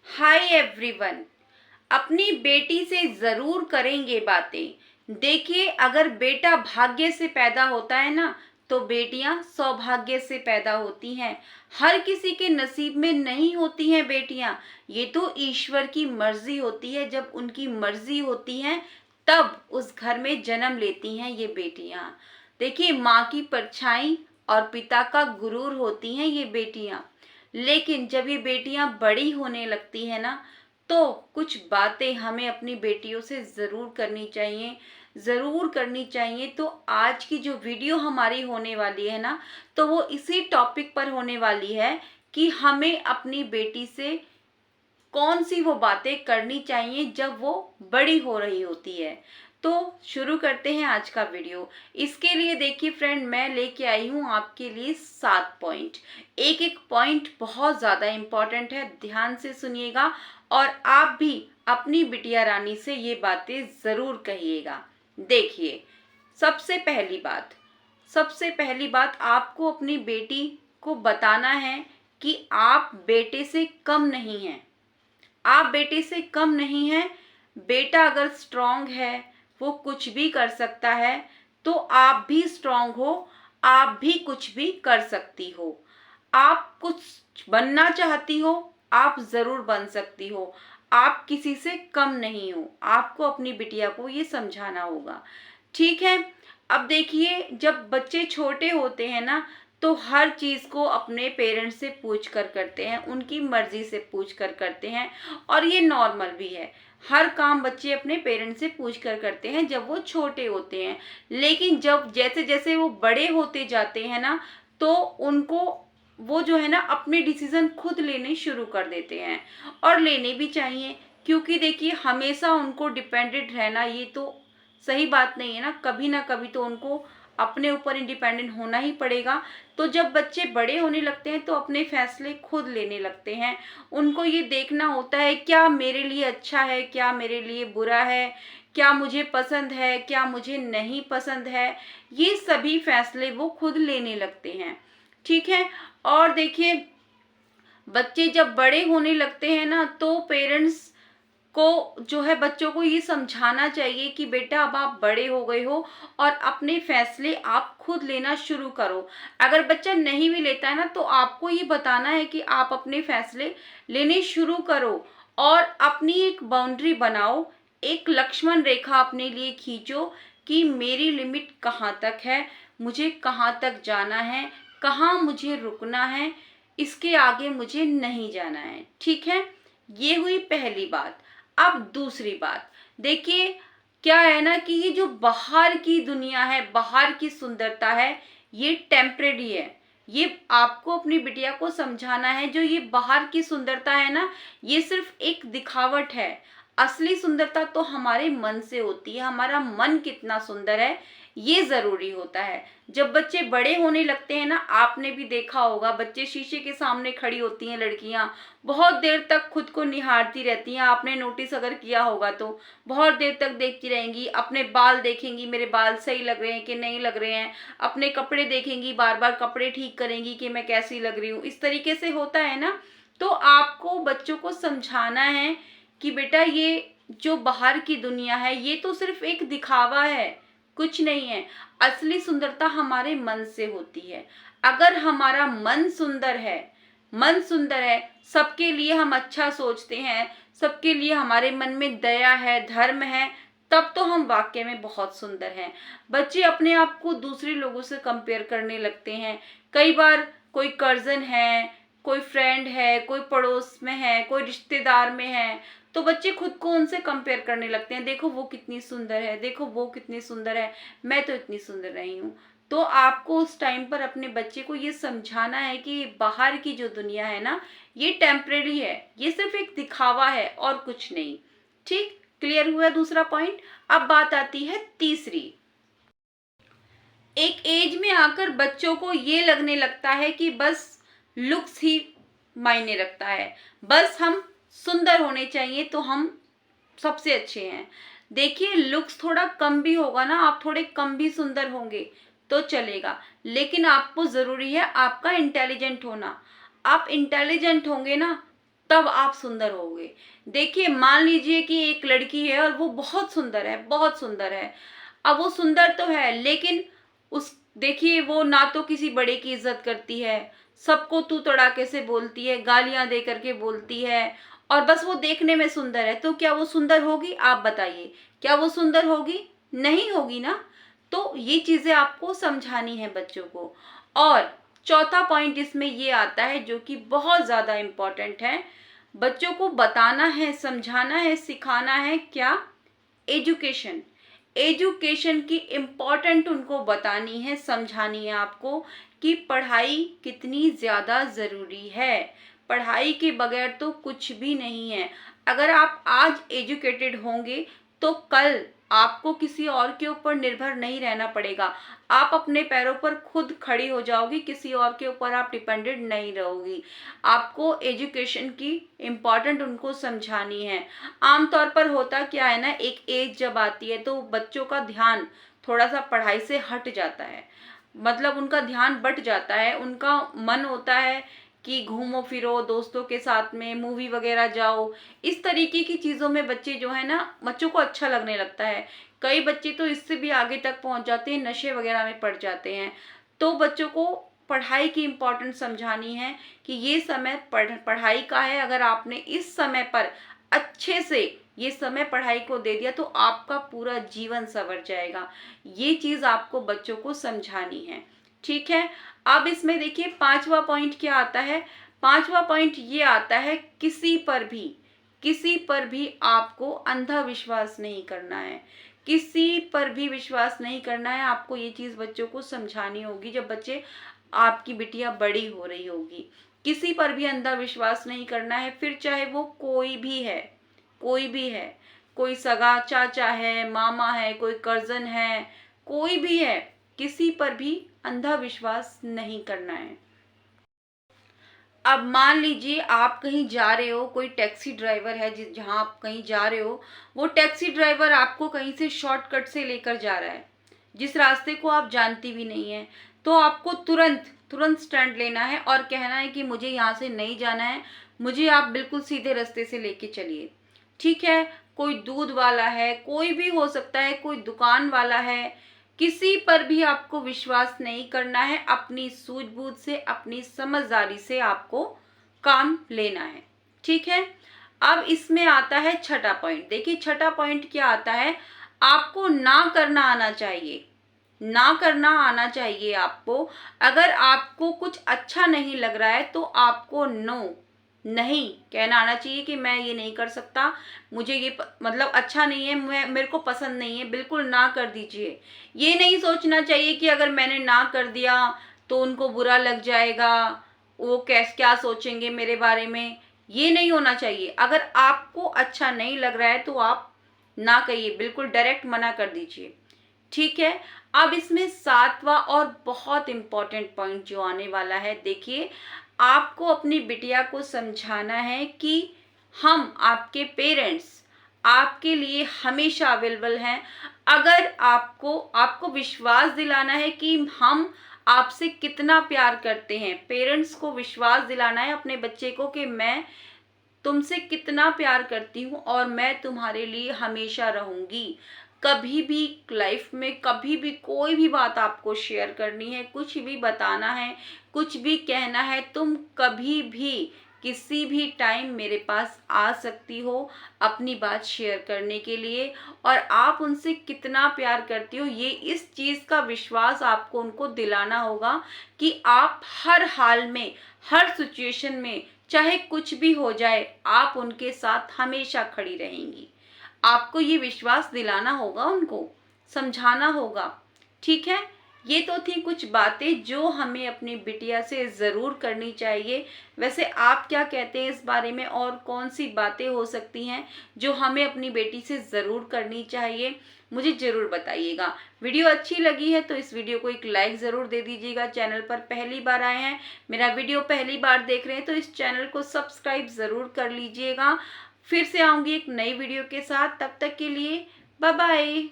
Hi everyone. अपनी बेटी से ज़रूर करेंगे बातें। देखिए, अगर बेटा भाग्य से पैदा होता है ना, तो बेटियां सौभाग्य से पैदा होती हैं। हर किसी के नसीब में नहीं होती हैं बेटियां। ये तो ईश्वर की मर्जी होती है। जब उनकी मर्जी होती है तब उस घर में जन्म लेती हैं ये बेटियां। देखिए, माँ की परछाई और पिता का गुरूर होती हैं ये बेटियां। लेकिन जब ये बेटियां बड़ी होने लगती है ना, तो कुछ बातें हमें अपनी बेटियों से ज़रूर करनी चाहिए, ज़रूर करनी चाहिए। तो आज की जो वीडियो हमारी होने वाली है ना, तो वो इसी टॉपिक पर होने वाली है कि हमें अपनी बेटी से कौन सी वो बातें करनी चाहिए जब वो बड़ी हो रही होती है। तो शुरू करते हैं आज का वीडियो। इसके लिए देखिए फ्रेंड, मैं लेके आई हूँ आपके लिए 7 पॉइंट। एक एक पॉइंट बहुत ज़्यादा इम्पॉर्टेंट है, ध्यान से सुनिएगा और आप भी अपनी बिटिया रानी से ये बातें ज़रूर कहिएगा। देखिए, सबसे पहली बात आपको अपनी बेटी को बताना है कि आप बेटे से कम नहीं हैं। आप बेटे से कम नहीं हैं। बेटा अगर स्ट्रांग है, वो कुछ भी कर सकता है, तो आप भी स्ट्रांग हो, आप भी कुछ भी कर सकती हो। आप कुछ बनना चाहती हो, आप जरूर बन सकती हो। आप किसी से कम नहीं हो। आपको अपनी बिटिया को ये समझाना होगा, ठीक है। अब देखिए, जब बच्चे छोटे होते हैं ना, तो हर चीज को अपने पेरेंट्स से पूछ कर करते हैं, उनकी मर्जी से पूछ कर करते हैं और ये नॉर्मल भी है। हर काम बच्चे अपने पेरेंट्स से पूछ कर करते हैं जब वो छोटे होते हैं। लेकिन जब जैसे जैसे वो बड़े होते जाते हैं ना, तो उनको वो जो है ना अपने डिसीजन खुद लेने शुरू कर देते हैं और लेने भी चाहिए। क्योंकि देखिए, हमेशा उनको डिपेंडेंट रहना ये तो सही बात नहीं है ना कभी तो उनको अपने ऊपर इंडिपेंडेंट होना ही पड़ेगा। तो जब बच्चे बड़े होने लगते हैं तो अपने फैसले खुद लेने लगते हैं। उनको ये देखना होता है क्या मेरे लिए अच्छा है, क्या मेरे लिए बुरा है, क्या मुझे पसंद है, क्या मुझे नहीं पसंद है। ये सभी फैसले वो खुद लेने लगते हैं, ठीक है। और देखिए, बच्चे जब बड़े होने लगते हैं ना, तो पेरेंट्स को जो है बच्चों को ये समझाना चाहिए कि बेटा अब आप बड़े हो गए हो और अपने फैसले आप खुद लेना शुरू करो। अगर बच्चा नहीं भी लेता है ना, तो आपको ये बताना है कि आप अपने फैसले लेने शुरू करो और अपनी एक बाउंड्री बनाओ, एक लक्ष्मण रेखा अपने लिए खींचो कि मेरी लिमिट कहाँ तक है, मुझे कहाँ तक जाना है, कहाँ मुझे रुकना है, इसके आगे मुझे नहीं जाना है, ठीक है। ये हुई पहली बात। अब दूसरी बात, देखिए क्या है ना कि ये जो बाहर की दुनिया है, बाहर की सुंदरता है, ये टेम्परेरी है। ये आपको अपनी बिटिया को समझाना है। जो ये बाहर की सुंदरता है ना, ये सिर्फ एक दिखावट है। असली सुंदरता तो हमारे मन से होती है। हमारा मन कितना सुंदर है, ये जरूरी होता है। जब बच्चे बड़े होने लगते हैं ना, आपने भी देखा होगा, बच्चे शीशे के सामने खड़ी होती हैं लड़कियां, बहुत देर तक खुद को निहारती रहती हैं। आपने नोटिस अगर किया होगा तो बहुत देर तक देखती रहेंगी। अपने बाल देखेंगी, मेरे बाल सही लग रहे हैं कि नहीं लग रहे हैं। अपने कपड़े देखेंगी, बार बार कपड़े ठीक करेंगी कि मैं कैसी लग रही हूँ। इस तरीके से होता है ना। तो आपको बच्चों को समझाना है कि बेटा, ये जो बाहर की दुनिया है ये तो सिर्फ एक दिखावा है, कुछ नहीं है। असली सुंदरता हमारे मन से होती है। अगर हमारा मन सुंदर है, सबके लिए हम अच्छा सोचते हैं, सबके लिए हमारे मन में दया है, धर्म है, तब तो हम वाकई में बहुत सुंदर हैं। बच्चे अपने आप को दूसरे लोगों से कंपेयर करने लगते हैं। कई बार कोई कजन है, कोई फ्रेंड है, कोई पड़ोस में है, कोई रिश्तेदार में है, तो बच्चे खुद को उनसे कंपेयर करने लगते हैं। देखो वो कितनी सुंदर है, देखो वो कितनी सुंदर है, मैं तो इतनी सुंदर नहीं हूँ। तो आपको उस टाइम पर अपने बच्चे को ये समझाना है कि बाहर की जो दुनिया है ना, ये टेम्परेरी है, ये सिर्फ एक दिखावा है और कुछ नहीं, ठीक। क्लियर हुआ दूसरा पॉइंट। अब बात आती है तीसरी। एक एज में आकर बच्चों को ये लगने लगता है कि बस लुक्स ही मायने रखता है, बस हम सुंदर होने चाहिए तो हम सबसे अच्छे हैं। देखिए, लुक्स थोड़ा कम भी होगा ना, आप थोड़े कम भी सुंदर होंगे तो चलेगा, लेकिन आपको जरूरी है आपका इंटेलिजेंट होना। आप इंटेलिजेंट होंगे ना, तब आप सुंदर होगे। देखिए मान लीजिए कि एक लड़की है और वो बहुत सुंदर है, बहुत सुंदर है। अब वो सुंदर तो है लेकिन उस देखिए वो ना तो किसी बड़े की इज्जत करती है, सबको तू तड़ाके से बोलती है, गालियां दे करके बोलती है, और बस वो देखने में सुंदर है। तो क्या वो सुंदर होगी? आप बताइए, क्या वो सुंदर होगी? नहीं होगी ना। तो ये चीजें आपको समझानी है बच्चों को। और चौथा पॉइंट इसमें ये आता है जो कि बहुत ज्यादा इम्पोर्टेंट है, बच्चों को बताना है, समझाना है, सिखाना है क्या? एजुकेशन। एजुकेशन की इम्पोर्टेंट उनको बतानी है, समझानी है आपको कि पढ़ाई कितनी ज़्यादा ज़रूरी है। पढ़ाई के बगैर तो कुछ भी नहीं है। अगर आप आज एजुकेटेड होंगे तो कल आपको किसी और के ऊपर निर्भर नहीं रहना पड़ेगा। आप अपने पैरों पर खुद खड़ी हो जाओगी, किसी और के ऊपर आप डिपेंडेंट नहीं रहोगी। आपको एजुकेशन की इम्पोर्टेंट उनको समझानी है। आमतौर पर होता क्या है ना, एक एज जब आती है तो बच्चों का ध्यान थोड़ा सा पढ़ाई से हट जाता है, मतलब उनका ध्यान बट जाता है। उनका मन होता है कि घूमो फिरो दोस्तों के साथ में, मूवी वगैरह जाओ, इस तरीके की चीज़ों में बच्चे जो है ना, बच्चों को अच्छा लगने लगता है। कई बच्चे तो इससे भी आगे तक पहुंच जाते हैं, नशे वगैरह में पड़ जाते हैं। तो बच्चों को पढ़ाई की इम्पोर्टेंस समझानी है कि ये समय पढ़ाई का है। अगर आपने इस समय पर अच्छे से ये समय पढ़ाई को दे दिया तो आपका पूरा जीवन संवर जाएगा। ये चीज आपको बच्चों को समझानी है, ठीक है। अब इसमें देखिए पांचवा पॉइंट क्या आता है। पांचवा पॉइंट ये आता है, किसी पर भी आपको अंधा विश्वास नहीं करना है। किसी पर भी विश्वास नहीं करना है। आपको ये चीज बच्चों को समझानी होगी जब बच्चे, आपकी बिटिया बड़ी हो रही होगी। किसी पर भी अंधा विश्वास नहीं करना है, फिर चाहे वो कोई भी है, कोई भी है, कोई सगा चाचा है, मामा है, कोई कजन है, कोई भी है, किसी पर भी अंधा विश्वास नहीं करना है। अब मान लीजिए आप कहीं जा रहे हो, कोई टैक्सी ड्राइवर है जहां आप कहीं जा रहे हो, वो टैक्सी ड्राइवर आपको कहीं से शॉर्टकट से लेकर जा रहा है, जिस रास्ते को आप जानती भी नहीं है। तो आपको तुरंत तुरंत स्टैंड लेना है और कहना है कि मुझे यहाँ से नहीं जाना है, मुझे आप बिल्कुल सीधे रास्ते से लेके चलिए, ठीक है। कोई दूध वाला है, कोई भी हो सकता है, कोई दुकान वाला है, किसी पर भी आपको विश्वास नहीं करना है। अपनी सूझबूझ से, अपनी समझदारी से आपको काम लेना है, ठीक है। अब इसमें आता है छठा पॉइंट। देखिए छठा पॉइंट क्या आता है, आपको ना करना आना चाहिए। ना करना आना चाहिए आपको। अगर आपको कुछ अच्छा नहीं लग रहा है तो आपको नो नहीं कहना आना चाहिए कि मैं ये नहीं कर सकता, मुझे ये मतलब अच्छा नहीं है, मेरे को पसंद नहीं है, बिल्कुल ना कर दीजिए। ये नहीं सोचना चाहिए कि अगर मैंने ना कर दिया तो उनको बुरा लग जाएगा, वो क्या सोचेंगे मेरे बारे में, ये नहीं होना चाहिए। अगर आपको अच्छा नहीं लग रहा है तो आप ना कहिए, बिल्कुल डायरेक्ट मना कर दीजिए, ठीक है। अब इसमें सातवां और बहुत इंपॉर्टेंट पॉइंट जो आने वाला है, देखिए आपको अपनी बिटिया को समझाना है कि हम आपके पेरेंट्स आपके लिए हमेशा अवेलेबल हैं। अगर आपको विश्वास दिलाना है कि हम आपसे कितना प्यार करते हैं। पेरेंट्स को विश्वास दिलाना है अपने बच्चे को कि मैं तुमसे कितना प्यार करती हूँ और मैं तुम्हारे लिए हमेशा रहूंगी। कभी भी लाइफ में कभी भी कोई भी बात आपको शेयर करनी है, कुछ भी बताना है, कुछ भी कहना है, तुम कभी भी किसी भी टाइम मेरे पास आ सकती हो अपनी बात शेयर करने के लिए। और आप उनसे कितना प्यार करती हो, ये इस चीज़ का विश्वास आपको उनको दिलाना होगा कि आप हर हाल में, हर सिचुएशन में, चाहे कुछ भी हो जाए, आप उनके साथ हमेशा खड़ी रहेंगी। आपको ये विश्वास दिलाना होगा, उनको समझाना होगा, ठीक है। ये तो थी कुछ बातें जो हमें अपनी बिटिया से ज़रूर करनी चाहिए। वैसे आप क्या कहते हैं इस बारे में, और कौन सी बातें हो सकती हैं जो हमें अपनी बेटी से ज़रूर करनी चाहिए, मुझे ज़रूर बताइएगा। वीडियो अच्छी लगी है तो इस वीडियो को एक लाइक ज़रूर दे दीजिएगा। चैनल पर पहली बार आए हैं, मेरा वीडियो पहली बार देख रहे हैं तो इस चैनल को सब्सक्राइब ज़रूर कर लीजिएगा। फिर से आऊँगी एक नई वीडियो के साथ, तब तक के लिए बाय बाय।